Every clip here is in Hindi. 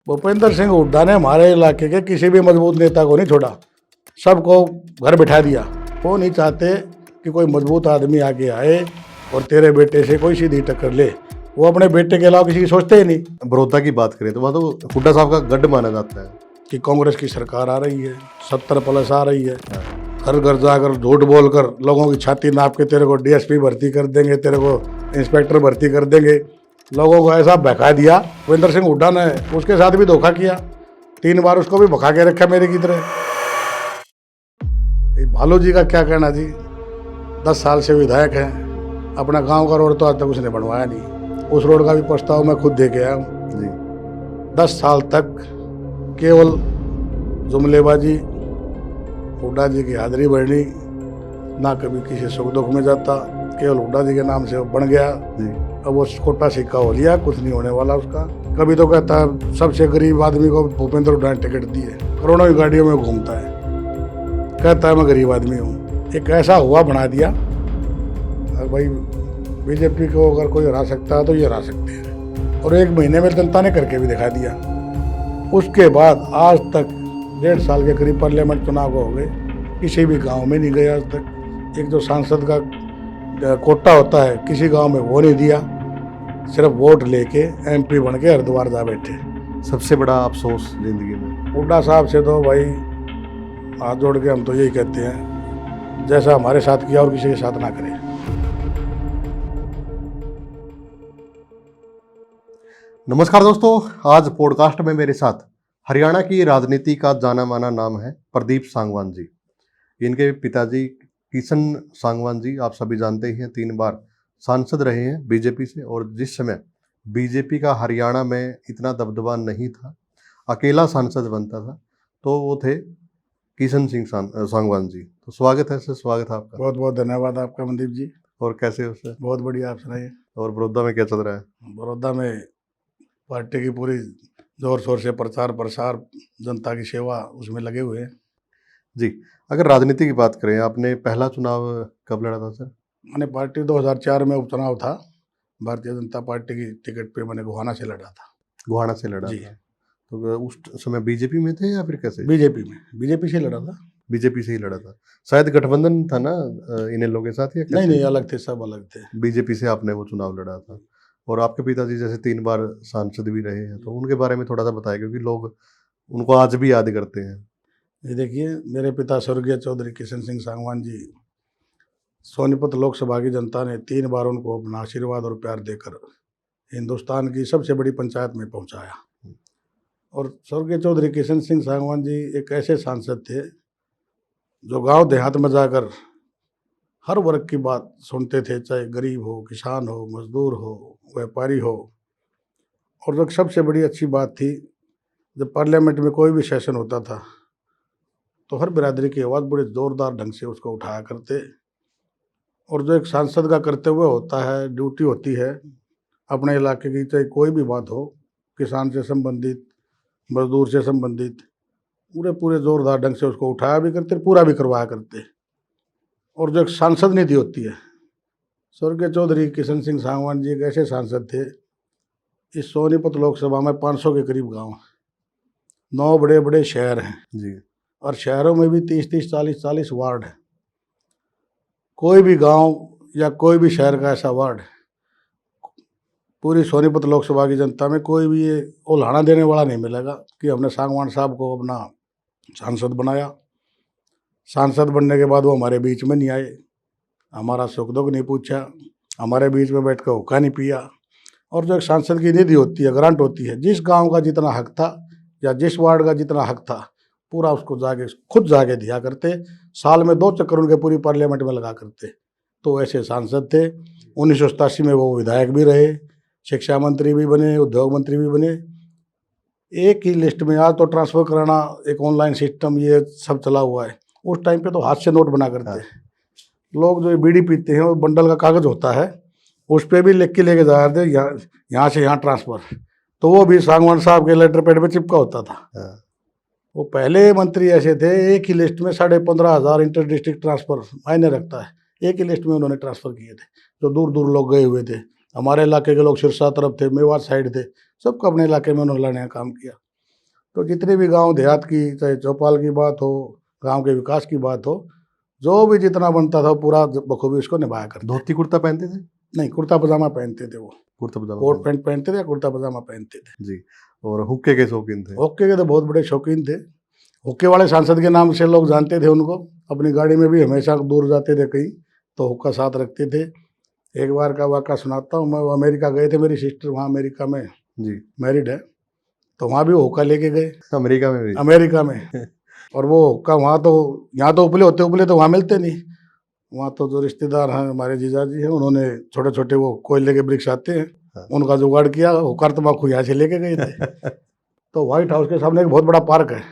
भूपेंद्र सिंह हुड्डा ने हमारे इलाके के किसी भी मजबूत नेता को नहीं छोड़ा, सबको घर बिठा दिया। वो नहीं चाहते कि कोई मजबूत आदमी आगे आए और तेरे बेटे से कोई सीधी टक्कर ले। वो अपने बेटे के अलावा किसी की सोचते ही नहीं। बड़ौदा की बात करें तो वहाँ तो हुड्डा साहब का गढ़ माना जाता है कि कांग्रेस की सरकार आ रही है, 70+ आ रही है, घर घर जाकर झूठ बोलकर लोगों की छाती नाप के तेरे को डीएसपी भर्ती कर देंगे, तेरे को इंस्पेक्टर भर्ती कर देंगे। लोगों को ऐसा बहका दिया। भूपेंद्र सिंह हुड्डा ने उसके साथ भी धोखा किया, 3 बार उसको भी भगा के रखा मेरे की तरह। भालू जी का क्या कहना जी, 10 साल से विधायक हैं, अपना गांव का रोड तो आज तक उसने बनवाया नहीं। उस रोड का भी प्रस्ताव मैं खुद दे के आया हूँ जी। 10 साल तक केवल जुमलेबाजी, हुड्डा जी की हाजिरी बढ़नी, ना कभी किसी सुख दुख में जाता, केवल हुड्डा जी के नाम से वो बन गया जी। अब वो खोटा सिक्का हो लिया, कुछ नहीं होने वाला उसका। कभी तो कहता है सबसे गरीब आदमी को भूपेंद्र हुड्डा ने टिकट दी है, करोड़ों की गाड़ियों में घूमता है, कहता है मैं गरीब आदमी हूँ। एक ऐसा हुआ बना दिया भाई, बीजेपी को अगर कोई हरा सकता है तो ये हरा सकते हैं, और 1 महीने में जनता ने करके भी दिखा दिया। उसके बाद आज तक 1.5 साल के करीब पार्लियामेंट चुनाव हो गए, किसी भी गांव में नहीं गए आज तक। एक जो सांसद का कोटा होता है किसी गांव में वो नहीं दिया, सिर्फ वोट लेके एमपी बन के हरिद्वार जा बैठे। सबसे बड़ा अफसोस जिंदगी में हुड्डा साहब से तो भाई हाथ जोड़ के हम तो यही कहते हैं, जैसा हमारे साथ किया और किसी के साथ ना करें। नमस्कार दोस्तों, आज पॉडकास्ट में मेरे साथ हरियाणा की राजनीति का जाना माना नाम है प्रदीप सांगवान जी। इनके पिताजी किशन सांगवान जी आप सभी जानते ही हैं, 3 बार सांसद रहे हैं बीजेपी से, और जिस समय बीजेपी का हरियाणा में इतना दबदबा नहीं था, अकेला सांसद बनता था, तो वो थे किशन सिंह सांगवान जी। तो स्वागत है सर, स्वागत है आपका। बहुत बहुत धन्यवाद आपका मनदीप जी। और कैसे हो सर? बहुत बढ़िया, आप सुनाइए। और बड़ौदा में क्या चल रहा है? बड़ौदा में पार्टी की पूरी जोर शोर से प्रचार प्रसार, जनता की सेवा, उसमें लगे हुए हैं जी। अगर राजनीति की बात करें, आपने पहला चुनाव कब लड़ा था सर? मैंने पार्टी 2004 में उपचुनाव था, भारतीय जनता पार्टी की टिकट पे मैंने गोहाना से लड़ा था। गोहाना से लड़ा जी। था, तो उस समय बीजेपी में थे या फिर कैसे? बीजेपी से लड़ा था। बीजेपी से ही लड़ा था, शायद गठबंधन था ना इन लोगों के साथ, या कैसे? नहीं, अलग थे, सब अलग थे। बीजेपी से आपने वो चुनाव लड़ा था। और आपके पिताजी जैसे 3 बार सांसद भी रहे हैं, तो उनके बारे में थोड़ा सा बताएं, क्योंकि लोग उनको आज भी याद करते हैं। ये देखिए, मेरे पिता स्वर्गीय चौधरी किशन सिंह सांगवान जी, सोनीपत लोकसभा की जनता ने 3 बार उनको अपना आशीर्वाद और प्यार देकर हिंदुस्तान की सबसे बड़ी पंचायत में पहुंचाया। और स्वर्गीय चौधरी किशन सिंह सांगवान जी एक ऐसे सांसद थे जो गांव देहात में जाकर हर वर्ग की बात सुनते थे, चाहे गरीब हो, किसान हो, मजदूर हो, व्यापारी हो। और जो सबसे बड़ी अच्छी बात थी, जब पार्लियामेंट में कोई भी सेशन होता था तो हर बिरादरी की आवाज़ बड़े ज़ोरदार ढंग से उसको उठाया करते। और जो एक सांसद का कर्तव्य होता है, ड्यूटी होती है अपने इलाके की, चाहे कोई भी बात हो, किसान से संबंधित, मजदूर से संबंधित, पूरे ज़ोरदार ढंग से उसको उठाया भी करते, पूरा भी करवाया करते। और जो एक सांसद निधि होती है, स्वर्गीय चौधरी किशन सिंह सांगवान जी एक ऐसे सांसद थे, इस सोनीपत लोकसभा में 500 के करीब गांव, 9 बड़े बड़े शहर हैं जी, और शहरों में भी 30-30, 40-40 वार्ड है। कोई भी गांव या कोई भी शहर का ऐसा वार्ड पूरी सोनीपत लोकसभा की जनता में कोई भी ये उल्हाड़ा देने वाला नहीं मिलेगा कि हमने सांगवान साहब को अपना सांसद बनाया। सांसद बनने के बाद वो हमारे बीच में नहीं आए, हमारा सुख दुख नहीं पूछा, हमारे बीच में बैठ कर हुक्का नहीं पिया। और जो एक सांसद की निधि होती है, ग्रांट होती है, जिस गांव का जितना हक था या जिस वार्ड का जितना हक था, पूरा उसको खुद जाके दिया करते। साल में 2 चक्कर उनके पूरी पार्लियामेंट में लगा करते। तो ऐसे सांसद थे। 1987 में वो विधायक भी रहे, शिक्षा मंत्री भी बने, उद्योग मंत्री भी बने। एक ही लिस्ट में, आज तो ट्रांसफ़र कराना एक ऑनलाइन सिस्टम ये सब चला हुआ है, उस टाइम पे तो हाथ से नोट बना करते। लोग जो बीड़ी पीते हैं, वो बंडल का कागज़ होता है, उस पर भी लिख के लेके जा रहे थे, यहाँ से यहाँ ट्रांसफ़र, तो वो भी सांगवान साहब के लेटर पैड पे चिपका होता था। वो पहले मंत्री ऐसे थे, एक ही लिस्ट में 15,500 इंटर डिस्ट्रिक्ट ट्रांसफ़र मायने रखता है, एक ही लिस्ट में उन्होंने ट्रांसफ़र किए थे। जो दूर दूर लोग गए हुए थे, हमारे इलाके के लोग सिरसा तरफ थे, मेवात साइड थे, सबको अपने इलाके में उन्होंने लाने का काम किया। तो जितने भी गांव देहात की, चाहे चौपाल की बात हो, गांव के विकास की बात हो, जो भी जितना बनता था पूरा बखूबी उसको निभाया करते। धोती कुर्ता पहनते थे? नहीं, कुर्ता पजामा पहनते थे वो। कुर्ता पजामा कोट पहनते पैंट पहनते थे या कुर्ता पजामा पहनते थे। जी। और हुक्के के शौकीन थे? हुक्के के तो बहुत बड़े शौकीन थे। हुक्के वाले सांसद के नाम से लोग जानते थे उनको। अपनी गाड़ी में भी हमेशा दूर जाते थे कहीं तो हुक्का साथ रखते थे। एक बार का वाक़या सुनाता हूँ मैं। वो अमेरिका गए थे, मेरी सिस्टर वहाँ अमेरिका में जी। मैरिड है, तो वहाँ भी वो हुक्का लेके गए, अमेरिका में भी? अमेरिका में। और वो हुक्का वहाँ तो, यहाँ तो उपले तो वहाँ मिलते नहीं। वहाँ तो जो रिश्तेदार हैं हमारे जीजाजी हैं, उन्होंने छोटे छोटे वो कोयले के वृक्ष आते हैं, हाँ। उनका जुगाड़ किया, हुक्का तम्बाकू यहाँ से लेके गए थे। तो व्हाइट हाउस के सामने एक बहुत बड़ा पार्क है,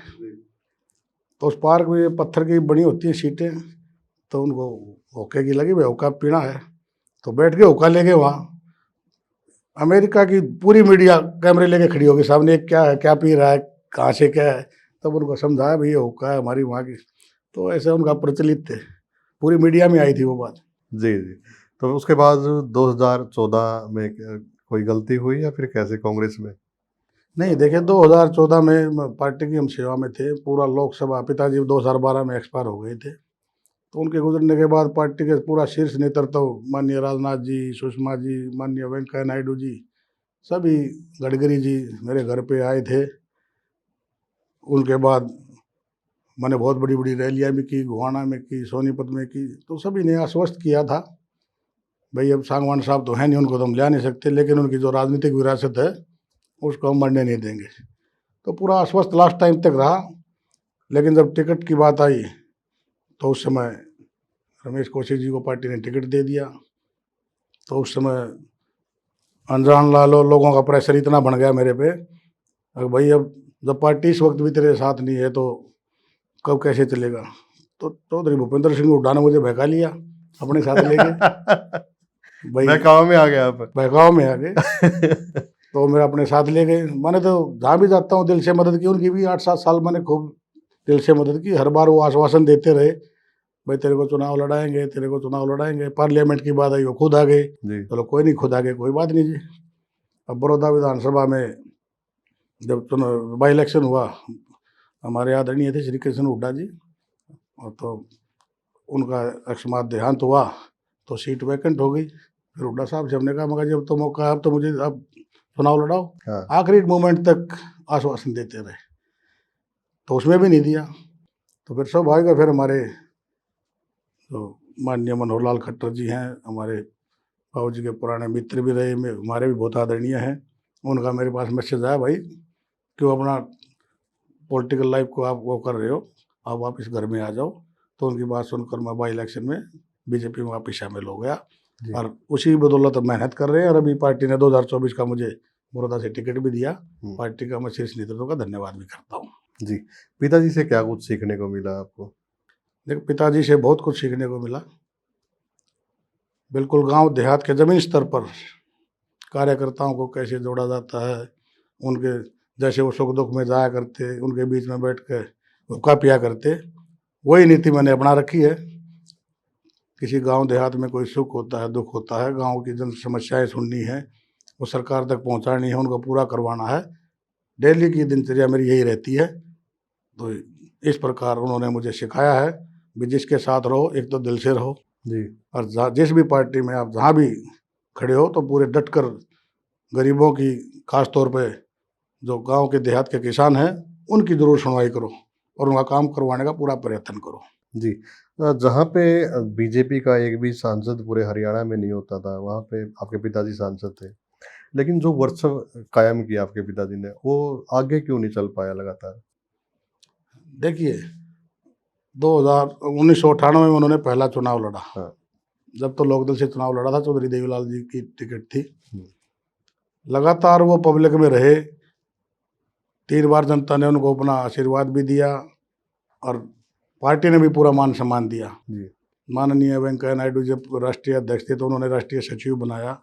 तो उस पार्क में पत्थर की बनी होती है सीटें, तो उनको हुक्के की लगी भाई हुक्का पीना है, तो बैठ के हुक्का लेके वहाँ। अमेरिका की पूरी मीडिया कैमरे लेके खड़ी होगी सामने, क्या है, क्या पी रहा है, कहाँ से क्या है। तब उनको समझाया भाई ये हुक्का है हमारी वहाँ की। तो ऐसे उनका प्रचलित थे, पूरी मीडिया में आई थी वो बात। जी, जी। तो उसके बाद 2014 में कोई गलती हुई या फिर कैसे कांग्रेस में? नहीं, देखिए 2014 में पार्टी की हम सेवा में थे। पूरा लोकसभा, पिताजी 2012 में एक्सपायर हो गए थे, तो उनके गुजरने के बाद पार्टी के पूरा शीर्ष नेतृत्व, माननीय राजनाथ जी, सुषमा जी, माननीय वेंकैया नायडू जी, सभी, गडकरी जी मेरे घर पे आए थे। उनके बाद मैंने बहुत बड़ी बड़ी रैलियाँ भी की, गोहाना में की, सोनीपत में की। तो सभी ने आश्वस्त किया था भाई अब सांगवान साहब तो हैं नहीं, उनको तो हम ले नहीं सकते, लेकिन उनकी जो राजनीतिक विरासत है उसको हम मरने नहीं देंगे। तो पूरा आश्वस्त लास्ट टाइम तक रहा। लेकिन जब टिकट की बात आई तो उस समय रमेश कौशिक जी को पार्टी ने टिकट दे दिया। तो उस समय अनजान लालो लोगों का प्रेशर इतना बन गया मेरे पे, अब भाई अब जब पार्टी इस वक्त भी तेरे साथ नहीं है तो कब कैसे चलेगा। तो चौधरी भूपेंद्र सिंह हुड्डा ने मुझे बहका लिया अपने साथ लेके। भाई बहकावे में आ गए आप? बहकाव में आ गए। तो मेरे अपने साथ ले गए। मैंने तो जहाँ भी जाता हूँ दिल से मदद की, उनकी भी 8-7 साल मैंने खूब दिल से मदद की। हर बार वो आश्वासन देते रहे भाई तेरे को चुनाव लड़ाएंगे, तेरे को चुनाव लड़ाएंगे। पार्लियामेंट की बात आई वो खुद आ गए। जी। चलो कोई नहीं, खुद आ गए, कोई बात नहीं जी। अब बड़ौदा विधानसभा में जब चुनाव बाई इलेक्शन हुआ, हमारे आदरणीय थे श्री कृष्ण हुड्डा जी, और तो उनका अकस्मात देहांत हुआ तो सीट वैकेंट हो गई। फिर हुड्डा साहब से हमने कहा मगर जब तो मौका है अब तो मुझे अब चुनाव लड़ाओ। हाँ। आखिरी मोमेंट तक आश्वासन देते रहे, तो उसमें भी नहीं दिया। तो फिर सौभाग्य, फिर हमारे तो माननीय मनोहर लाल खट्टर जी हैं, हमारे बाबू जी के पुराने मित्र भी रहे, हमारे भी बहुत आदरणीय हैं। उनका मेरे पास मैसेज आया, भाई क्यों अपना पॉलिटिकल लाइफ को आप वो कर रहे हो, आप वापस घर में आ जाओ। तो उनकी बात सुनकर मैं बाई इलेक्शन में बीजेपी में वापस शामिल हो गया, और उसी बदौलत मेहनत कर रहे हैं। और अभी पार्टी ने 2024 का मुझे बड़ौदा से टिकट भी दिया। पार्टी का मैं शीर्ष नेतृत्व का धन्यवाद भी करता हूँ। जी। पिताजी से क्या कुछ सीखने को मिला आपको? देखो, पिताजी से बहुत कुछ सीखने को मिला। बिल्कुल गांव देहात के ज़मीन स्तर पर कार्यकर्ताओं को कैसे जोड़ा जाता है, उनके जैसे वो सुख दुख में जाया करते, उनके बीच में बैठ कर हुक्का पिया करते, वही नीति मैंने अपना रखी है। किसी गांव देहात में कोई सुख होता है, दुख होता है, गांव की जन समस्याएं सुननी है, वो सरकार तक पहुंचानी है, उनको पूरा करवाना है। डेली की दिनचर्या मेरी यही रहती है। तो इस प्रकार उन्होंने मुझे सिखाया है कि जिसके साथ रहो एक तो दिल से रहो जी। और जिस भी पार्टी में आप जहाँ भी खड़े हो तो पूरे डट कर गरीबों की, खास तौर पे जो गांव के देहात के किसान हैं, उनकी ज़रूर सुनवाई करो और उनका काम करवाने का पूरा प्रयत्न करो। जी। जहाँ पे बीजेपी का एक भी सांसद पूरे हरियाणा में नहीं होता था, वहाँ पे आपके पिताजी सांसद थे, लेकिन जो वर्चस्व कायम किया आपके पिताजी ने, वो आगे क्यों नहीं चल पाया लगातार? देखिए 1998 में उन्होंने पहला चुनाव लड़ा। हाँ। जब तो लोकदल से चुनाव लड़ा था, चौधरी देवीलाल जी की टिकट थी। लगातार वो पब्लिक में रहे, 3 बार जनता ने उनको अपना आशीर्वाद भी दिया और पार्टी ने भी पूरा मान सम्मान दिया। जी। माननीय वेंकैया नायडू जब राष्ट्रीय अध्यक्ष थे तो उन्होंने राष्ट्रीय सचिव बनाया,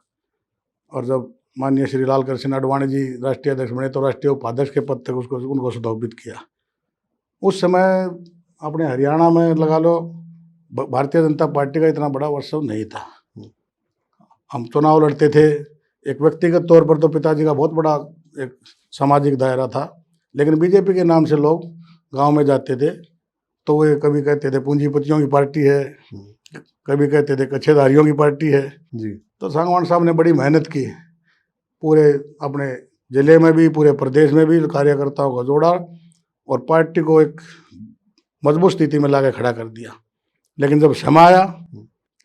और जब माननीय श्री लाल कृष्ण आडवाणी जी राष्ट्रीय अध्यक्ष बने तो राष्ट्रीय उपाध्यक्ष के पद तक उनको सुशोभित किया। उस समय अपने हरियाणा में लगा लो भारतीय जनता पार्टी का इतना बड़ा वर्चस्व नहीं था। हम चुनाव लड़ते थे, एक व्यक्तिगत तौर पर तो पिताजी का बहुत बड़ा एक सामाजिक दायरा था, लेकिन बीजेपी के नाम से लोग गांव में जाते थे तो वे कभी कहते थे पूंजीपतियों की पार्टी है, कभी कहते थे कच्छेदारियों की पार्टी है। जी तो सांगवान साहब ने बड़ी मेहनत की, पूरे अपने जिले में भी पूरे प्रदेश में भी कार्यकर्ताओं को जोड़ा और पार्टी को एक मजबूत स्थिति में लाके खड़ा कर दिया। लेकिन जब समय आया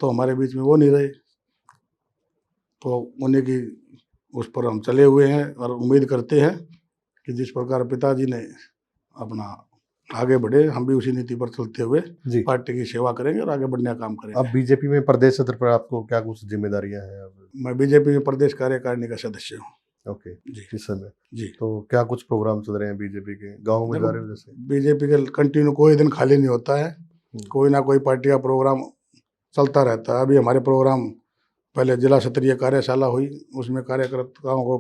तो हमारे बीच में वो नहीं रहे, तो उन्हीं की उस पर हम चले हुए हैं और उम्मीद करते हैं कि जिस प्रकार पिताजी ने अपना आगे बढ़े, हम भी उसी नीति पर चलते हुए जी। पार्टी की सेवा करेंगे और आगे बढ़ने का काम करेंगे। अब बीजेपी में प्रदेश स्तर पर आपको क्या कुछ जिम्मेदारियां हैं अब? मैं बीजेपी में प्रदेश कार्यकारिणी का सदस्य हूँ। ओके जी इस समय जी। तो क्या कुछ प्रोग्राम चल रहे हैं बीजेपी के? गांव में देखो, जा रहे हो जैसे? बीजेपी के कंटिन्यू कोई दिन खाली नहीं होता है, कोई ना कोई पार्टी का प्रोग्राम चलता रहता है। अभी हमारे प्रोग्राम पहले जिला स्तरीय कार्यशाला हुई, उसमें कार्यकर्ताओं को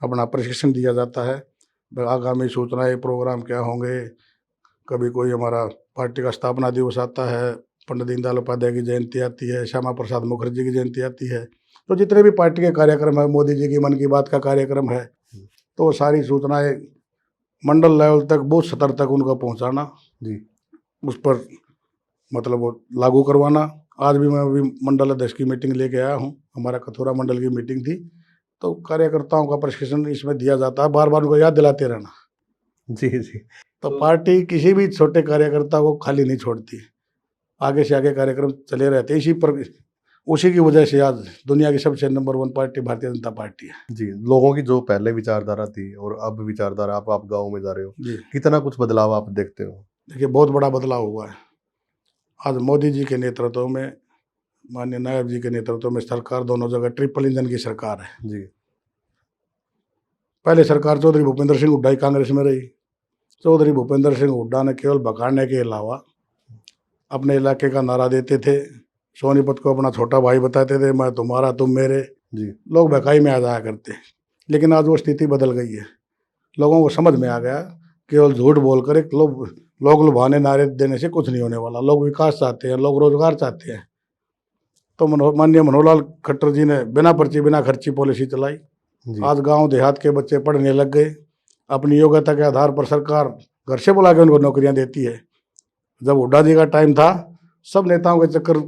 अपना प्रशिक्षण दिया जाता है, आगामी सूचनाएं प्रोग्राम क्या होंगे। कभी कोई हमारा पार्टी का स्थापना दिवस आता है, पंडित दीनदयाल उपाध्याय की जयंती आती है, श्यामा प्रसाद मुखर्जी की जयंती आती है, तो जितने भी पार्टी के कार्यक्रम है, मोदी जी की मन की बात का कार्यक्रम है, तो वो सारी सूचनाएं मंडल लेवल तक, बूथ स्तर तक उनको पहुंचाना जी उस पर मतलब वो लागू करवाना। आज भी मैं अभी मंडल अध्यक्ष की मीटिंग लेके आया हूँ, हमारा कथोरा मंडल की मीटिंग थी, तो कार्यकर्ताओं का प्रशिक्षण इसमें दिया जाता है, बार बार उनको याद दिलाते रहना। जी जी तो पार्टी किसी भी छोटे कार्यकर्ता को खाली नहीं छोड़ती, आगे से आगे कार्यक्रम चले रहते। उसी की वजह से आज दुनिया की सबसे number 1 party Bharatiya Janata party है। जी। लोगों की जो पहले विचारधारा थी और अब विचारधारा, आप गांव में जा रहे हो जी कितना कुछ बदलाव आप देखते हो? देखिए, बहुत बड़ा बदलाव हुआ है। आज मोदी जी के नेतृत्व में, माननीय नायब जी के नेतृत्व में सरकार दोनों जगह ट्रिपल इंजन की सरकार है। जी पहले सरकार चौधरी भूपेंद्र सिंह हुड्डा ही कांग्रेस में रही। चौधरी भूपेंद्र सिंह हुड्डा ने केवल भगाड़ने के अलावा अपने इलाके का नारा देते थे, सोनीपत को अपना छोटा भाई बताते थे, मैं तुम्हारा तुम मेरे, जी लोग बहकाई में आ जाया करते। लेकिन आज वो स्थिति बदल गई है, लोगों को समझ में आ गया केवल झूठ बोलकर एक लोग लुभाने नारे देने से कुछ नहीं होने वाला। लोग विकास चाहते हैं, लोग रोजगार चाहते हैं। तो माननीय मनोहर लाल खट्टर जी ने बिना पर्ची बिना खर्ची पॉलिसी चलाई। जी आज गांव देहात के बच्चे पढ़ने लग गए, अपनी योग्यता के आधार पर सरकार घर से बुला के उनको नौकरियां देती है। जब हुड्डा जी का टाइम था, सब नेताओं के चक्कर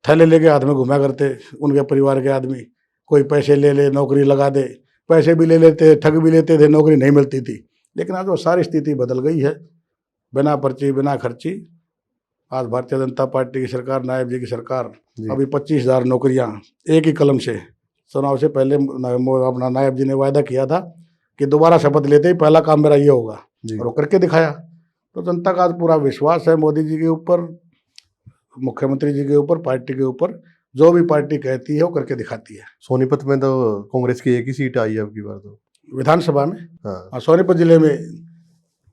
थैले लेके हाथ में घुमा करते, उनके परिवार के आदमी, कोई पैसे ले ले नौकरी लगा दे, पैसे भी ले लेते, ठग भी लेते थे, नौकरी नहीं मिलती थी। लेकिन आज वो सारी स्थिति बदल गई है, बिना पर्ची बिना खर्ची आज भारतीय जनता पार्टी की सरकार, नायब जी की सरकार, अभी 25,000 नौकरियां एक ही कलम से, चुनाव से पहले अपना नायब जी ने वायदा किया था कि दोबारा शपथ लेते ही पहला काम मेरा ये होगा, और वो करके दिखाया। तो जनता का आज पूरा विश्वास है मोदी जी के ऊपर, मुख्यमंत्री जी के ऊपर, पार्टी के ऊपर। जो भी पार्टी कहती है वो करके दिखाती है। सोनीपत में तो कांग्रेस की एक ही सीट आई है अब की बार तो विधानसभा में। हाँ सोनीपत जिले में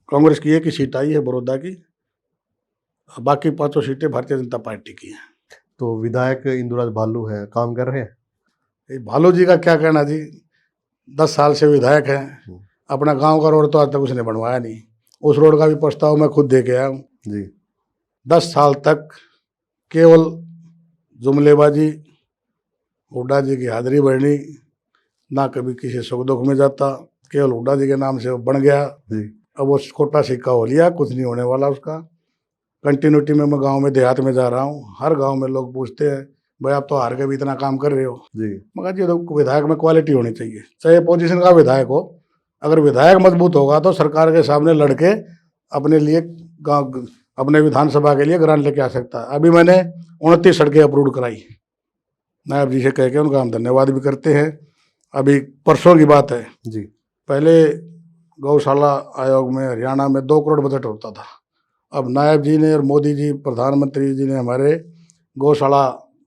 कांग्रेस की एक ही सीट आई है, बड़ौदा की, बाकी 5 सीटें भारतीय जनता पार्टी की हैं। तो विधायक इंदुराज भालू हैं, काम कर रहे हैं? ये भालू जी का क्या कहना जी, 10 साल से विधायक हैं, अपना गांव का रोड तो आज तक उसने बनवाया नहीं। उस रोड का भी प्रस्ताव मैं खुद दे के आया हूँ जी 10 साल तक केवल जुमलेबाजी, हुड्डा जी की हाजिरी बढ़नी, ना कभी किसी सुख दुख में जाता, केवल हुड्डा जी के नाम से वो बन गया। जी अब वो खोटा सिक्का हो लिया, कुछ नहीं होने वाला उसका। कंटिन्यूटी में मैं गांव में देहात में जा रहा हूँ, हर गांव में लोग पूछते हैं भाई आप तो हार के भी इतना काम कर रहे हो। जी मगर जी तो विधायक में क्वालिटी होनी चाहिए, चाहे अपोजिशन का विधायक हो। अगर विधायक मजबूत होगा तो सरकार के सामने लड़के अपने लिए गाँव, अपने विधानसभा के लिए ग्रांट लेके आ सकता है। अभी मैंने 29 सड़कें अप्रूव कराई नायब जी से कह के, उनका हम धन्यवाद भी करते हैं। अभी परसों की बात है, जी पहले गौशाला आयोग में हरियाणा में 2 करोड़ बजट होता था। अब नायब जी ने और मोदी जी, प्रधानमंत्री जी ने हमारे गौशाला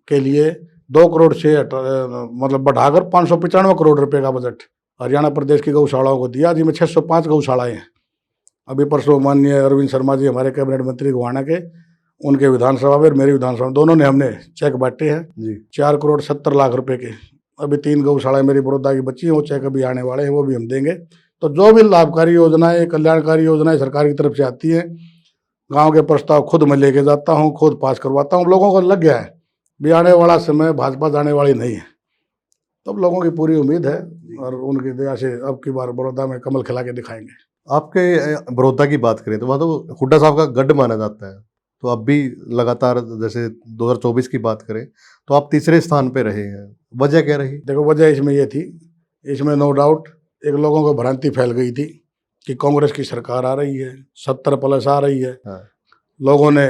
के लिए 2 करोड़ से मतलब बढ़ाकर 595 करोड़ रुपए का बजट हरियाणा प्रदेश की गौशालाओं को दिया, जिसमें 605 गौशालाएँ हैं। अभी परसों माननीय अरविंद शर्मा जी हमारे कैबिनेट मंत्री गोहाना के, उनके विधानसभा में और मेरी विधानसभा में, दोनों ने हमने चेक बांटे हैं जी 4 करोड़ 70 लाख रुपए के। अभी 3 गौशालाएँ मेरी बड़ौदा की बची हैं, वो चेक अभी आने वाले हैं, वो भी हम देंगे। तो जो भी लाभकारी योजनाएं, कल्याणकारी योजनाएं सरकार की तरफ से आती हैं, गांव के प्रस्ताव खुद मैं लेके जाता हूं, खुद पास करवाता हूं। लोगों को लग गया है भी आने वाला समय भाजपा जाने वाली नहीं है, तो अब लोगों की पूरी उम्मीद है और उनकी दया से अब की बार बड़ौदा में कमल खिला के दिखाएंगे। आपके बड़ौदा की बात करें तो वहाँ तो हुड्डा साहब का गढ़ माना जाता है, तो अब भी लगातार जैसे 2024 की बात करें तो आप तीसरे स्थान पे रहे हैं, वजह क्या रही? देखो वजह इसमें ये थी, इसमें नो डाउट एक लोगों को भ्रांति फैल गई थी कि कांग्रेस की सरकार आ रही है, 70+ आ रही है। हाँ। लोगों ने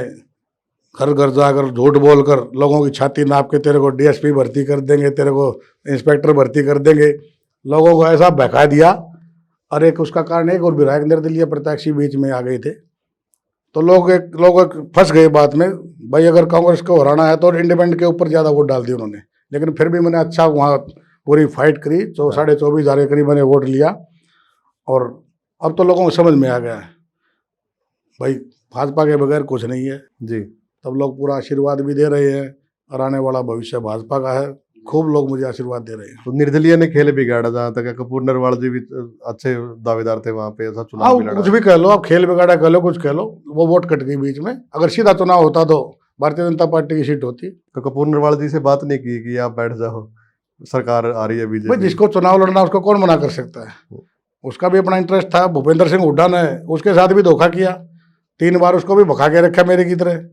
घर घर जाकर झूठ बोलकर लोगों की छाती नाप के तेरे को डीएसपी भर्ती कर देंगे, तेरे को इंस्पेक्टर भर्ती कर देंगे, लोगों को ऐसा बहका दिया। और एक उसका कारण एक और विधायक निर्दलीय प्रत्याशी बीच में आ गए थे, तो लोग फंस गए बात में। भाई अगर कांग्रेस को हराना है तो इंडिपेंडेंट के ऊपर ज़्यादा वोट डाल दिए उन्होंने, लेकिन फिर भी मैंने अच्छा वहाँ पूरी फाइट करी, 24,500 के करीब मैंने वोट लिया। और अब तो लोगों को समझ में आ गया है भाई भाजपा के बगैर कुछ नहीं है जी। तब लोग पूरा आशीर्वाद भी दे रहे हैं और आने वाला भविष्य भाजपा का है। खूब लोग मुझे आशीर्वाद दे रहे हैं। तो निर्दलीय ने खेल बिगाड़ा, जहाँ तक है कपूर नरवाल जी भी अच्छे दावेदार थे वहाँ पे, ऐसा हाँ चुनाव भी लड़ा। कुछ भी कह लो, आप खेल बिगाड़ा कह लो, कुछ कह लो, वो वोट कट गई बीच में। अगर सीधा चुनाव होता तो भारतीय जनता पार्टी की सीट होती। तो कपूर नरवाल जी से बात नहीं की कि आप बैठ जाओ, सरकार आ रही है भाई बीजेपी? जिसको चुनाव लड़ना उसको कौन मना कर सकता है, उसका भी अपना इंटरेस्ट था। भूपेंद्र सिंह हुड्डा ने उसके साथ भी धोखा किया, 3 बार उसको भी भगा के रखा मेरे की तरह।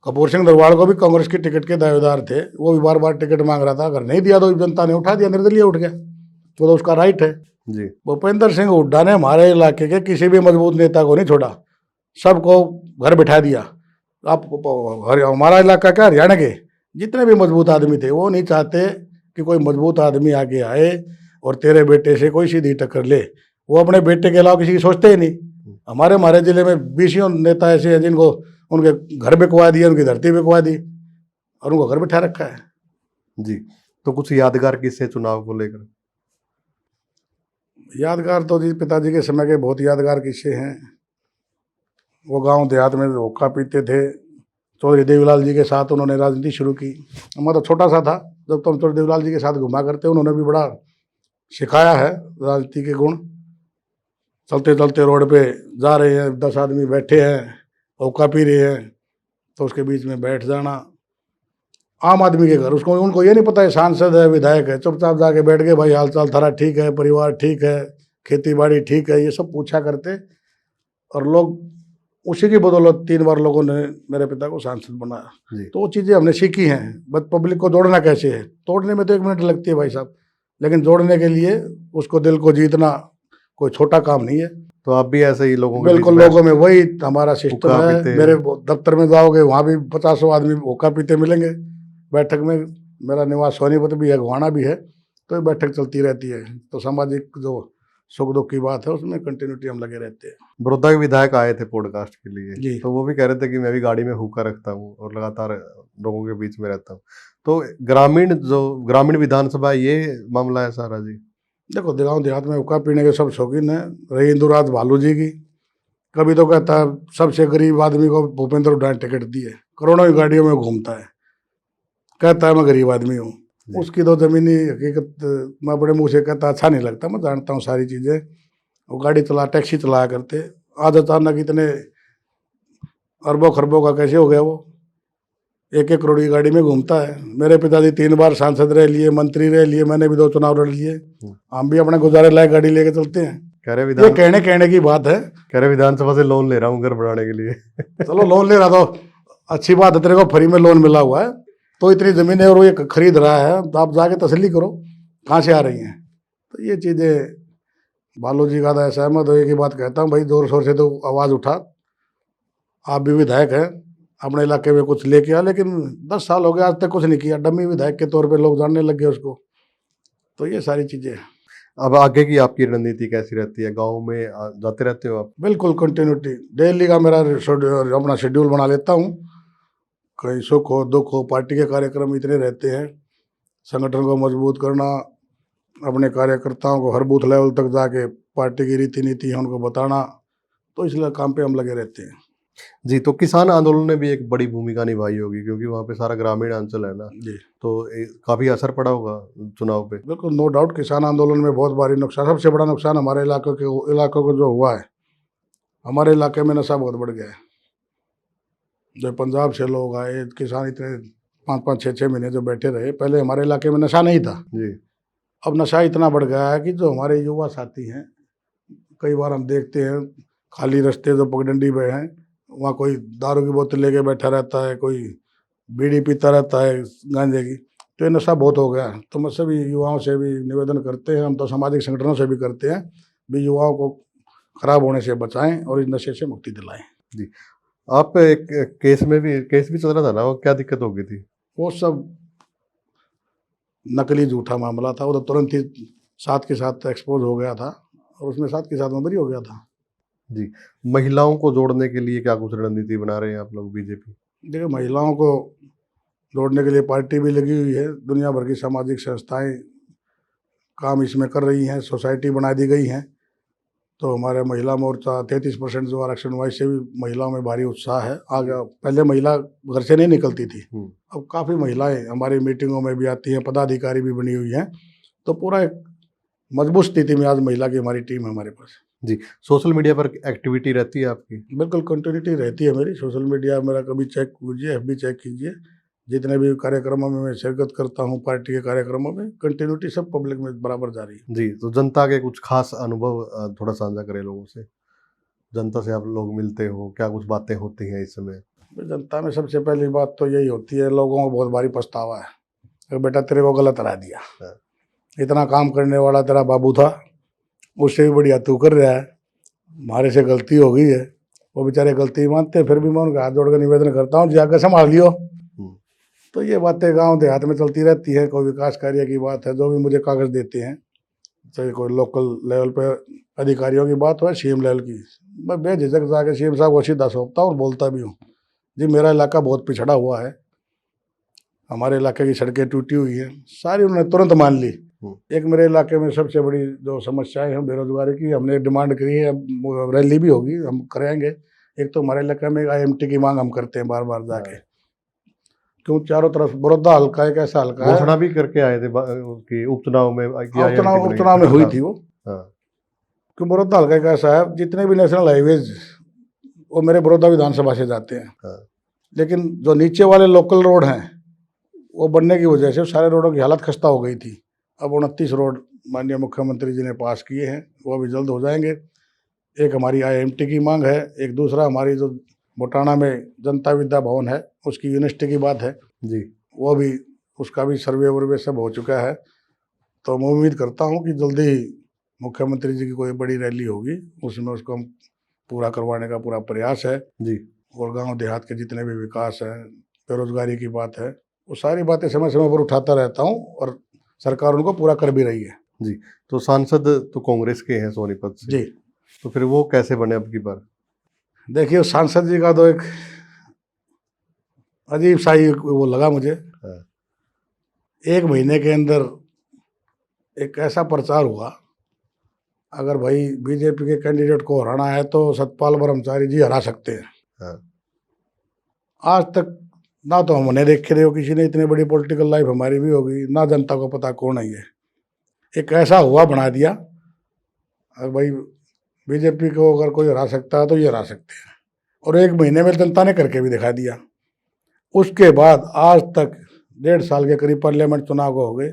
कपूर सिंह नरवाल को भी कांग्रेस की टिकट के दावेदार थे, वो भी बार बार टिकट मांग रहा था, अगर नहीं दिया तो जनता ने उठा दिया, निर्दलीय उठ गया, वो तो उसका राइट है। जी। भूपेंद्र सिंह हुड्डा ने हमारे इलाके के किसी भी मजबूत नेता को नहीं छोड़ा, सबको घर बिठा दिया। आप हमारा इलाका क्या, हरियाणा के जितने भी मजबूत आदमी थे वो नहीं चाहते कि कोई मजबूत आदमी आगे आए और तेरे बेटे से कोई सीधी टक्कर ले। वो अपने बेटे के अलावा किसी की सोचते ही नहीं। हमारे जिले में 20 नेता ऐसे हैं जिनको उनके घर बिकवा दिए, उनकी धरती बिकवा दी और उनको घर बिठा रखा है। जी। तो कुछ यादगार किस्से चुनाव को लेकर? यादगार तो जी पिताजी के समय के बहुत यादगार किस्से हैं। वो गांव देहात में हुक्का पीते थे, चौधरी देवीलाल जी के साथ उन्होंने राजनीति शुरू की। मैं तो छोटा सा था जब तो हम चौधरी देवीलाल जी के साथ घुमा करते, उन्होंने भी बड़ा सिखाया है राजनीति के गुण। चलते चलते रोड पे जा रहे हैं, 10 आदमी बैठे हैं, हुक्का पी रहे हैं, तो उसके बीच में बैठ जाना। आम आदमी के घर, उसको उनको ये नहीं पता है सांसद है विधायक है, चुपचाप जाके बैठ गए, भाई हाल चाल थारा ठीक है, परिवार ठीक है, खेती बाड़ी ठीक है, ये सब पूछा करते। और लोग उसी की बदौलत 3 बार लोगों ने मेरे पिता को सांसद बनाया। तो वो चीज़ें हमने सीखी हैं। बस पब्लिक को जोड़ना कैसे है, तोड़ने में तो 1 मिनट लगती है भाई साहब, लेकिन जोड़ने के लिए उसको दिल को जीतना कोई छोटा काम नहीं है। तो आप भी ऐसे ही लोगों के बिल्कुल, बीच लोगों में वही हमारा सिस्टम हुक्का है। पीते हैं। मेरे दफ्तर में जाओगे वहाँ भी 50 आदमी हुक्का पीते मिलेंगे। बैठक में, मेरा निवास सोनीपत भी है, गोहाना भी है, तो ये बैठक चलती रहती है। तो सामाजिक जो सुख दुख की बात है उसमें कंटिन्यूटी हम लगे रहते हैं। बड़ौदा के विधायक आए थे पॉडकास्ट के लिए, जी। तो वो भी कह रहे थे कि मैं भी गाड़ी में हुक्का रखता हूँ और लगातार लोगों के बीच में रहता हूँ। तो ग्रामीण विधानसभा ये मामला है सारा जी। देखो गाँव देहात में हुक्का पीने के सब शौकीन है। रही इंदुराज भालू जी की, कभी तो कहता है सबसे गरीब आदमी को भूपेंद्र हुड्डा ने टिकट दी है, करोड़ों की गाड़ियों में घूमता है, कहता है मैं गरीब आदमी हूँ। उसकी तो ज़मीनी हकीकत मैं बड़े मुँह से कहता अच्छा नहीं लगता, मैं जानता हूँ सारी चीज़ें। वो गाड़ी टैक्सी चलाया करते, आज अचानक इतने अरबों खरबों का कैसे हो गया वो, 1-1 करोड़ की गाड़ी में घूमता है। मेरे पिताजी 3 बार सांसद रह लिए, मंत्री रह लिए, मैंने भी 2 चुनाव लड़ लिए। हम भी अपने गुजारे लायक गाड़ी लेके चलते हैं। कह रहे ये कहने की बात है। कह रहे विधानसभा से लोन ले रहा हूँ घर बनाने के लिए। चलो लोन ले रहा तो अच्छी बात है, तेरे को फ्री में लोन मिला हुआ है, तो इतनी ज़मीनें और वो ये खरीद रहा है, तो आप जाके तसल्ली करो कहाँ से आ रही हैं। तो ये चीज़ें बालू जी का तो सहमत हो, एक ही बात कहता हूँ भाई, जोर शोर से तो आवाज़ उठा। आप भी विधायक हैं, अपने इलाके में कुछ लेके आ, लेकिन 10 साल हो गए आज तक कुछ नहीं किया। डमी विधायक के तौर पे लोग जानने लग गए उसको। तो ये सारी चीज़ें। अब आगे की आपकी रणनीति कैसी रहती है? गाँव में जाते रहते हो आप? बिल्कुल कंटिन्यूटी, डेली का मेरा अपना शेड्यूल बना लेता हूँ। कहीं सुख हो दुख हो, पार्टी के कार्यक्रम इतने रहते हैं। संगठन को मजबूत करना, अपने कार्यकर्ताओं को हर बूथ लेवल तक जाके पार्टी की रीति नीति है उनको बताना, तो इसलिए काम पे हम लगे रहते हैं। जी। तो किसान आंदोलन ने भी एक बड़ी भूमिका निभाई होगी, क्योंकि वहाँ पे सारा ग्रामीण अंचल है ना। जी तो काफ़ी असर पड़ा होगा चुनाव पे। बिल्कुल, नो डाउट। किसान आंदोलन में बहुत भारी नुकसान, सबसे बड़ा नुकसान हमारे इलाकों को जो हुआ है, हमारे इलाके में नशा बहुत बढ़ गया है। जो पंजाब से लोग आए किसान, इतने 5-5, 6-6 महीने जो बैठे रहे, पहले हमारे इलाके में नशा नहीं था। जी। अब नशा इतना बढ़ गया है कि जो हमारे युवा साथी हैं, कई बार हम देखते हैं खाली रास्ते जो पगडंडी पे हैं, वहाँ कोई दारू की बोतल लेके बैठा रहता है, कोई बीड़ी पीता रहता है गांजे की। तो ये नशा बहुत हो गया है। तो मैं सभी युवाओं से भी निवेदन करते हैं, हम तो सामाजिक संगठनों से भी करते हैं, भी युवाओं को खराब होने से बचाएं और इस नशे से मुक्ति दिलाएं। जी, आप एक केस भी चल रहा था ना, वो क्या दिक्कत हो गई थी? वो सब नकली झूठा मामला था, वो तो तुरंत ही साथ के साथ एक्सपोज हो गया था और उसमें साथ के साथ मैं बरी हो गया था। जी, महिलाओं को जोड़ने के लिए क्या कुछ रणनीति बना रहे हैं आप लोग बीजेपी? देखिए, महिलाओं को जोड़ने के लिए पार्टी भी लगी हुई है, दुनिया भर की सामाजिक संस्थाएं काम इसमें कर रही हैं, सोसाइटी बना दी गई हैं। तो हमारे महिला मोर्चा 33% जो आरक्षण हुआ, इससे भी महिलाओं में भारी उत्साह है। आगे पहले महिला घर से नहीं निकलती थी, अब काफ़ी महिलाएं हमारी मीटिंगों में भी आती हैं, पदाधिकारी भी बनी हुई हैं। तो पूरा एक मजबूत स्थिति में आज महिला की हमारी टीम है हमारे पास। जी, सोशल मीडिया पर एक्टिविटी रहती है आपकी? बिल्कुल कंटिन्यूटी रहती है मेरी। सोशल मीडिया मेरा कभी चेक कीजिए, FB चेक कीजिए, जितने भी कार्यक्रमों में मैं शिरकत करता हूँ, पार्टी के कार्यक्रमों में, कंटिन्यूटी सब पब्लिक में बराबर जारी है। जी, तो जनता के कुछ खास अनुभव थोड़ा साझा करें लोगों से। जनता से आप लोग मिलते हो, क्या कुछ बातें होती हैं इस समय? जनता में सबसे पहली बात तो यही होती है, लोगों को बहुत भारी पछतावा है कि बेटा तेरे को गलत राह दिया, इतना काम करने वाला तेरा बाबू था, उससे भी बढ़िया तू कर रहा है, हमारे से गलती हो गई है। वो बेचारे गलती मानते हैं, फिर भी मैं उनका हाथ जोड़ कर निवेदन करता हूँ जाकर संभाल लियो। तो ये बातें गांव देहात में चलती रहती है। कोई विकास कार्य की बात है, जो भी मुझे कागज़ देते हैं, चाहे कोई लोकल लेवल पे अधिकारियों की बात हो, CM लेवल की, मैं बेझिझक जाके CM साहब को सीधा सौंपता हूँ और बोलता भी हूँ, जी मेरा इलाका बहुत पिछड़ा हुआ है, हमारे इलाके की सड़कें टूटी हुई हैं। सारी उन्होंने तुरंत मान ली। एक मेरे इलाके में सबसे बड़ी जो समस्याएं हैं बेरोजगारी की, हमने डिमांड करी है, रैली भी होगी, हम कराएंगे। एक तो हमारे इलाके में IMT की मांग हम करते हैं बार बार जाके, क्यों चारों तरफ बड़ौदा हल्का एक ऐसा हल्का है, घोषणा भी करके आए थे कि उपचुनाव में उपचुनाव में हुई थी वो। क्यों बड़ौदा हल्का एक ऐसा है, जितने भी नेशनल हाईवेज वो मेरे बड़ौदा विधानसभा से जाते हैं, लेकिन जो नीचे वाले लोकल रोड हैं वो बनने की वजह से सारे रोडों की हालत खस्ता हो गई थी। अब 29 रोड माननीय मुख्यमंत्री जी ने पास किए हैं, वो भी जल्द हो जाएंगे। एक हमारी IMT की मांग है, एक दूसरा हमारी जो मोटाना में जनता विद्या भवन है उसकी यूनिवर्सिटी की बात है जी, वो भी, उसका भी सर्वे वर्वे सब हो चुका है। तो मैं उम्मीद करता हूँ कि जल्दी ही मुख्यमंत्री जी की कोई बड़ी रैली होगी, उसमें उसको हम पूरा करवाने का पूरा प्रयास है जी। और गांव देहात के जितने भी विकास है, बेरोजगारी की बात है, वो सारी बातें समय समय पर उठाता रहता हूँ और सरकार उनको पूरा कर भी रही है। जी, तो सांसद तो कांग्रेस के हैं सोनीपत से जी, तो फिर वो कैसे बने अब की बार? देखिए सांसद जी का तो एक अजीब सा ही वो लगा मुझे। 1 महीने के अंदर एक ऐसा प्रचार हुआ, अगर भाई बीजेपी के कैंडिडेट को हराना है तो सतपाल ब्रह्मचारी जी हरा सकते हैं। आज तक ना तो हम उन्हें देखे रहे हो किसी ने, इतनी बड़ी पॉलिटिकल लाइफ हमारी भी होगी, ना जनता को पता कौन है ये। एक ऐसा हुआ बना दिया, अगर भाई बीजेपी को अगर कोई हरा सकता है तो ये हरा सकते हैं, और 1 महीने में जनता ने करके भी दिखा दिया। उसके बाद आज तक 1.5 साल के करीब पार्लियामेंट चुनाव हो गए,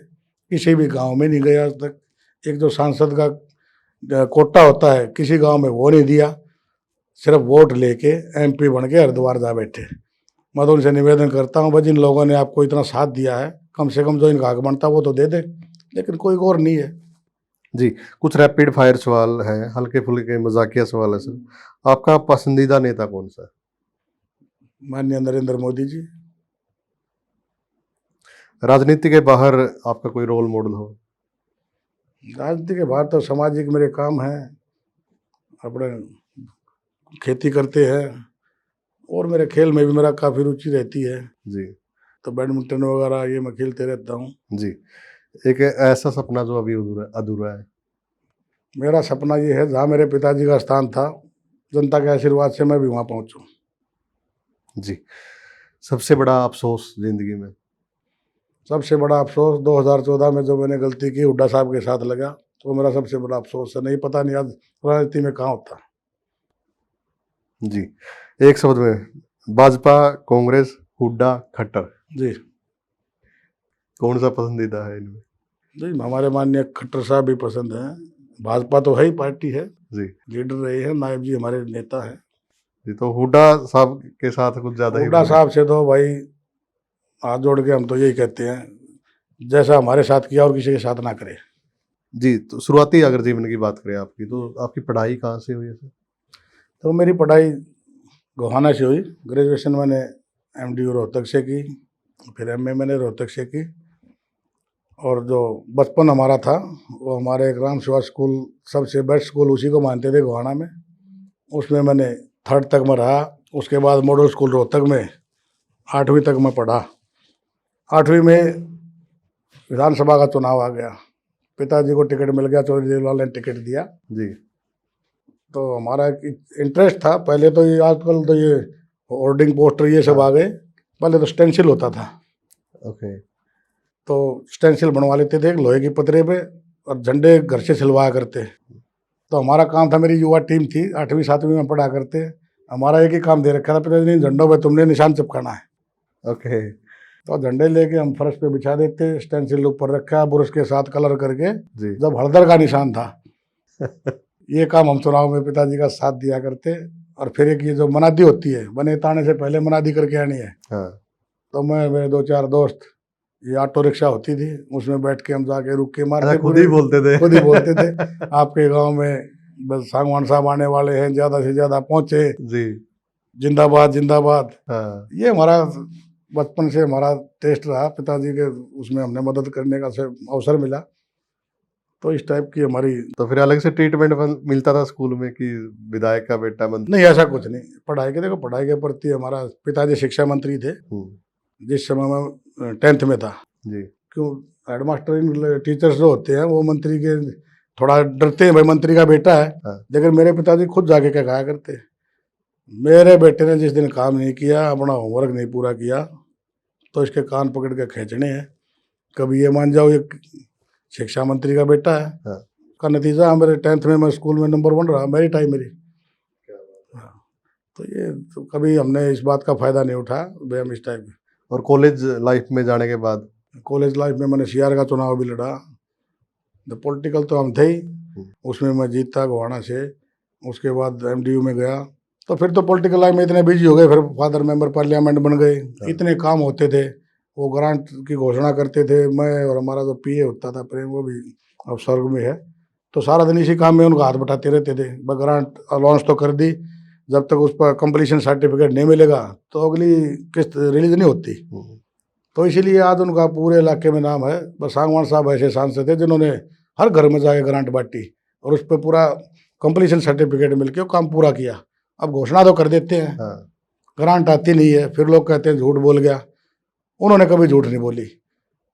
किसी भी गांव में नहीं गए आज तक। एक जो सांसद का कोटा होता है किसी गांव में वो नहीं दिया, सिर्फ वोट लेके MP बन के हरिद्वार जा बैठे। मैं तो उनसे निवेदन करता हूँ भाई, जिन लोगों ने आपको इतना साथ दिया है, कम से कम जो इनका हक बनता वो तो दे दे, लेकिन कोई गौर नहीं है। जी, कुछ रैपिड फायर सवाल हैं, हल्के फुल्के मजाकिया सवाल है सर। आपका पसंदीदा नेता कौन सा है? माननीय नरेंद्र मोदी जी। राजनीति के बाहर आपका कोई रोल मॉडल हो? राजनीति के बाहर तो सामाजिक मेरे काम हैं, अपने खेती करते हैं और मेरे खेल में भी मेरा काफ़ी रुचि रहती है जी, तो बैडमिंटन वगैरह ये मैं खेलते रहता हूँ। जी, एक ऐसा सपना जो अभी अधूरा है? मेरा सपना ये है, जहाँ मेरे पिताजी का स्थान था, जनता के आशीर्वाद से मैं भी वहाँ पहुँचूँ। जी, सबसे बड़ा अफसोस जिंदगी में? सबसे बड़ा अफसोस 2014 में जो मैंने गलती की हुड्डा साहब के साथ लगा, तो मेरा सबसे बड़ा अफसोस है। नहीं पता नहीं आज राजनीति में कहाँ होता। जी, एक शब्द में, भाजपा, कांग्रेस, हुड्डा, खट्टर, जी कौन सा पसंदीदा है इनमें? जी, हमारे माननीय खट्टर साहब भी पसंद हैं, भाजपा तो है ही पार्टी है, जी लीडर रहे हैं, नायब जी हमारे नेता हैं। जी। तो हुड्डा साहब के साथ कुछ ज्यादा ही हुड्डा बोले। साहब से तो भाई हाथ जोड़ के हम तो यही कहते हैं, जैसा हमारे साथ किया और किसी के साथ ना करे। जी, तो शुरुआती अगर जीवन की बात करें आपकी, तो आपकी पढ़ाई कहाँ से हुई है सर? तो मेरी पढ़ाई गोहाना से हुई। ग्रेजुएशन मैंने MDU रोहतक से की, फिर MA मैंने रोहतक से की। और जो बचपन हमारा था वो हमारे एक राम सेवा स्कूल, सबसे बेस्ट स्कूल उसी को मानते थे गोहाना में, उसमें मैंने 3rd तक में रहा। उसके बाद मॉडल स्कूल रोहतक में 8वीं तक मैं पढ़ा। 8वीं में विधानसभा का चुनाव आ गया, पिताजी को टिकट मिल गया, चौधरी देवलाल ने टिकट दिया। जी तो हमारा इंटरेस्ट था पहले तो, ये आजकल तो ये होर्डिंग पोस्टर ये सब आ गए, पहले तो स्टेंसिल होता था। ओके। तो स्टेंसिल बनवा लेते थे लोहे की पतरे पे, और झंडे घर से सिलवाया करते। तो हमारा काम था, मेरी युवा टीम थी, 8वीं 7वीं में पढ़ा करते, हमारा एक ही काम दे रखा था पिताजी ने, झंडों पे तुमने निशान चिपकाना है। ओके। तो झंडे लेके हम फर्श पे बिछा देते, स्टेंसिल ऊपर रखा ब्रश के साथ कलर करके, जी जब हड़दर का निशान था ये काम हम चुनाव में पिताजी का साथ दिया करते। और फिर एक ये जो मनादी होती है, बने ताने से पहले मनादी करके आनी है। हाँ तो मैं, मेरे 2-4 दोस्त, ये ऑटो रिक्शा होती थी, उसमें बैठ के हम जाके रुक के मारते, अच्छा, खुद ही बोलते थे। खुद ही बोलते थे आपके गांव में बस सांगवान साहब आने वाले हैं, ज़्यादा से ज़्यादा पहुँचे, जी जिंदाबाद जिंदाबाद। हाँ। ये हमारा बचपन से हमारा टेस्ट रहा, पिताजी के उसमें हमने मदद करने का अवसर मिला। तो इस टाइप की हमारी, तो फिर अलग से ट्रीटमेंट मिलता था स्कूल में कि विधायक का बेटा मंत्री? नहीं ऐसा कुछ नहीं। पढ़ाई के, देखो पढ़ाई के प्रति हमारा पिताजी शिक्षा मंत्री थे जिस समय मैं 10th में था। जी क्यों, हेडमास्टर टीचर्स जो होते हैं वो मंत्री के थोड़ा डरते हैं, भाई मंत्री का बेटा है। हाँ। लेकिन मेरे पिताजी खुद जाके क्या कहा करते, मेरे बेटे ने जिस दिन काम नहीं किया, अपना होमवर्क नहीं पूरा किया, तो इसके कान पकड़ के खींचने हैं। कभी ये मान जाओ ये शिक्षा मंत्री का बेटा है। हाँ। का नतीजा मेरे 10th में मैं स्कूल में नंबर 1 रहा, मेरी टाइम मेरी। हाँ। तो ये तो कभी हमने इस बात का फायदा नहीं उठाया भाई हम इस टाइप। और कॉलेज लाइफ में जाने के बाद? कॉलेज लाइफ में मैंने CR का चुनाव भी लड़ा। द पॉलिटिकल तो हम थे ही, उसमें मैं जीता गोहाना से। उसके बाद MDU में गया, तो फिर तो पॉलिटिकल लाइफ में इतने बिजी हो गए, फिर फादर मेंबर पार्लियामेंट बन गए, इतने काम होते थे, वो ग्रांट की घोषणा करते थे। मैं और हमारा जो PA होता था प्रेम, वो भी अब स्वर्ग में है, तो सारा दिन इसी काम में उनका हाथ बटाते रहते थे। बस ग्रांट अलाउंस तो कर दी, जब तक उस पर कंप्लीशन सर्टिफिकेट नहीं मिलेगा तो अगली किस्त रिलीज नहीं होती। तो इसीलिए आज उनका पूरे इलाके में नाम है। बस सांगवान साहब ऐसे सांसद थे जिन्होंने हर घर में जाके ग्रांट बांटी और उस पर पूरा कंप्लीशन सर्टिफिकेट मिलके वो काम पूरा किया। अब घोषणा तो कर देते हैं, ग्रांट आती नहीं है, फिर लोग कहते हैं झूठ बोल गया। उन्होंने कभी झूठ नहीं बोली,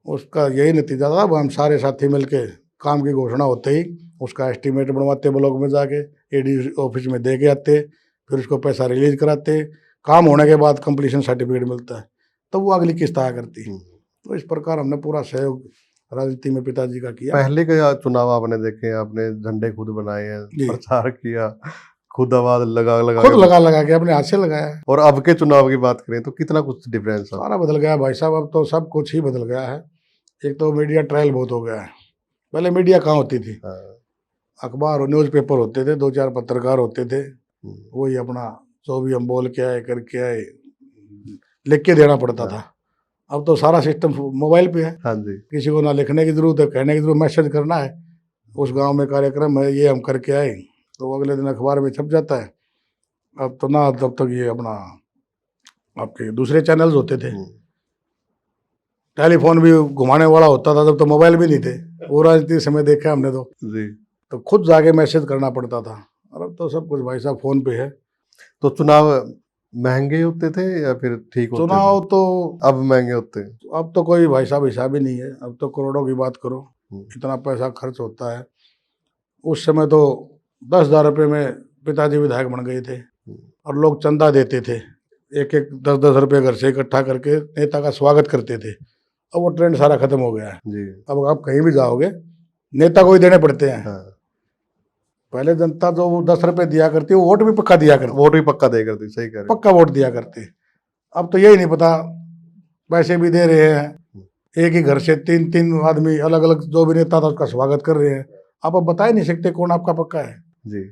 उसका यही नतीजा था। अब हम सारे साथी मिलके काम की घोषणा होते ही उसका एस्टीमेट बनवाते, ब्लॉक में जाके AD ऑफिस में दे के आते, फिर उसको पैसा रिलीज कराते, काम होने के बाद कंप्लीशन सर्टिफिकेट मिलता है, तो वो अगली किस्त आया करती। तो इस प्रकार हमने पूरा सहयोग राजनीति में पिताजी का किया। पहले के चुनाव आपने देखे हैं, आपने झंडे खुद बनाए हैं, जी। प्रचार किया, खुद आवाज लगा खुद लगा के अपने हाथ से लगाया है। और अब के चुनाव की बात करें तो कितना कुछ डिफरेंस है? सारा बदल गया भाई साहब, अब तो सब कुछ ही बदल गया है। एक तो मीडिया ट्रायल बहुत हो गया है। पहले मीडिया कहाँ होती थी, अखबार और न्यूज़पेपर होते थे, 2-4 पत्रकार होते थे, वही अपना जो भी हम बोल के आए करके आए लिख के देना पड़ता था। अब तो सारा सिस्टम मोबाइल पे है। हाँ जी। किसी को ना लिखने की जरूरत है, कहने की जरूरत, मैसेज करना है उस गांव में कार्यक्रम है, ये हम करके आए, तो अगले दिन अखबार में छप जाता है। अब तो ना, तब तक ये अपना आपके दूसरे चैनल्स होते थे, टेलीफोन भी घुमाने वाला होता था, तब तो मोबाइल भी नहीं थे। वो राजनीति समय देखा हमने तो खुद जाके मैसेज करना पड़ता था। और अब तो सब कुछ भाई साहब फोन पे है। तो चुनाव महंगे होते थे या फिर ठीक होते चुनाव थे? तो अब महंगे होते हैं? अब तो कोई भाई साहब हिसाब ही नहीं है। अब तो करोड़ों की बात करो, इतना पैसा खर्च होता है। उस समय तो 10,000 रुपये में पिताजी विधायक बन गए थे और लोग चंदा देते थे, 1-1 10-10 रुपये घर से इकट्ठा करके नेता का स्वागत करते थे। अब वो ट्रेंड सारा खत्म हो गया है जी। अब आप कहीं भी जाओगे नेता को ही देने पड़ते हैं। पहले जनता जो 10 रुपये दिया करती है, वो वोट भी पक्का दिया करती, वोट भी पक्का दे करती, सही कह रहे हैं। पक्का वोट दिया करते। अब तो यही नहीं पता, पैसे भी दे रहे हैं, एक ही घर से 3-3 आदमी अलग अलग जो भी नेता था उसका स्वागत कर रहे हैं, आप अब बता ही नहीं सकते कौन आपका पक्का है। जी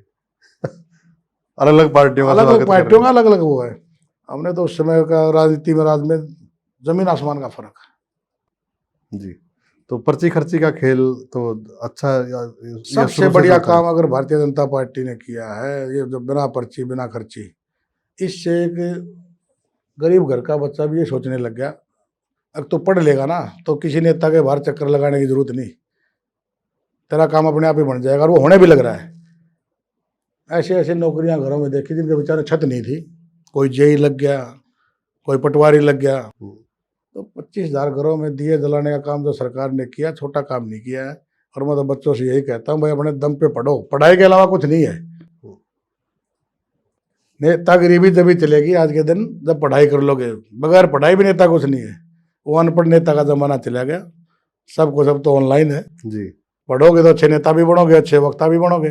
अलग अलग पार्टियों का अलग स्वागत अलग कर रहे पार्टियों का अलग अलग वो है। हमने तो उस समय का राजनीति में राज में जमीन आसमान का फर्क है। हैं। जी तो पर्ची खर्ची का खेल तो अच्छा या सबसे शुरू से बढ़िया चलता है? काम अगर भारतीय जनता पार्टी ने किया है ये जो बिना पर्ची बिना खर्ची, इससे एक गरीब घर का बच्चा भी ये सोचने लग गया, अब तो पढ़ लेगा ना तो किसी नेता के बाहर चक्कर लगाने की जरूरत नहीं, तेरा काम अपने आप ही बन जाएगा, और वो होने भी लग रहा है। ऐसे ऐसे नौकरियां घरों में देखी जिनके बेचारे छत नहीं थी, कोई जेई लग गया, कोई पटवारी लग गया। हम्म, तो 25,000 घरों में दिए जलाने का काम जो सरकार ने किया, छोटा काम नहीं किया है। और मैं तो बच्चों से यही कहता हूँ भाई अपने दम पे पढ़ो, पढ़ाई के अलावा कुछ नहीं है। नेतागिरी तभी चलेगी आज के दिन जब पढ़ाई कर लोगे, बगैर पढ़ाई भी नेता कुछ नहीं है। वो अनपढ़ नेता का जमाना चला गया, सब तो ऑनलाइन है। जी पढ़ोगे तो अच्छे नेता भी बनोगे, अच्छे वक्ता भी बनोगे,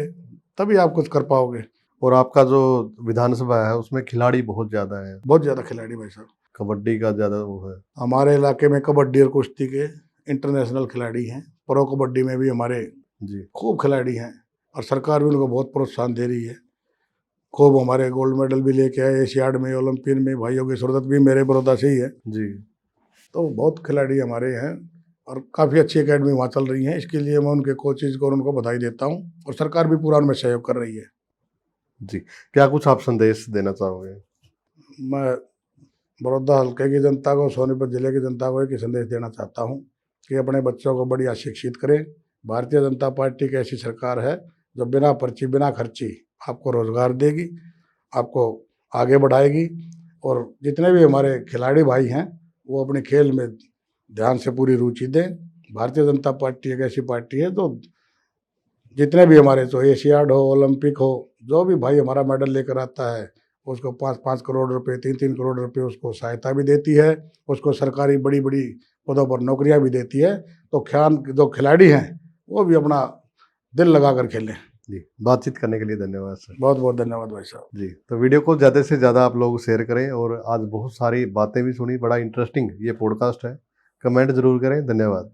तभी आप कुछ कर पाओगे। और आपका जो विधानसभा है उसमें खिलाड़ी बहुत ज्यादा है, बहुत ज़्यादा खिलाड़ी भाई साहब। कबड्डी का ज्यादा वो है। हमारे इलाके में कबड्डी और कुश्ती के इंटरनेशनल खिलाड़ी हैं, प्रो कबड्डी में भी हमारे जी खूब खिलाड़ी हैं, और सरकार भी उनको बहुत प्रोत्साहन दे रही है। खूब हमारे गोल्ड मेडल भी लेके आए एशियाड में, ओलंपियन में। भाइयों की सूरत भी मेरे बड़ौदा से ही है। जी तो बहुत खिलाड़ी हमारे हैं और काफ़ी अच्छी एकेडमी वहाँ चल रही हैं। इसके लिए मैं उनके कोचेज को और उनको बधाई देता हूँ, और सरकार भी पूरा उनमें सहयोग कर रही है। जी क्या कुछ आप संदेश देना चाहोगे? मैं बड़ौदा हल्के की जनता को, सोनीपत जिले की जनता को एक ही संदेश देना चाहता हूँ कि अपने बच्चों को बढ़िया शिक्षित करें। भारतीय जनता पार्टी की ऐसी सरकार है जो बिना पर्ची बिना खर्ची आपको रोजगार देगी, आपको आगे बढ़ाएगी। और जितने भी हमारे खिलाड़ी भाई हैं वो अपने खेल में ध्यान से पूरी रुचि दें। भारतीय जनता पार्टी एक ऐसी पार्टी है जो जितने भी हमारे, तो एशियाड हो, ओलंपिक हो, जो भी भाई हमारा मेडल लेकर आता है उसको 5-5 करोड़ रुपए, 3-3 करोड़ रुपए उसको सहायता भी देती है, उसको सरकारी बड़ी बड़ी पदों पर नौकरियां भी देती है। तो जो खिलाड़ी हैं वो भी अपना दिल लगा कर खेलें। जी बातचीत करने के लिए धन्यवाद सर। बहुत बहुत धन्यवाद भाई साहब। जी तो वीडियो को ज़्यादा से ज़्यादा आप लोग शेयर करें, और आज बहुत सारी बातें भी सुनी, बड़ा इंटरेस्टिंग ये पॉडकास्ट है। कमेंट जरूर करें। धन्यवाद।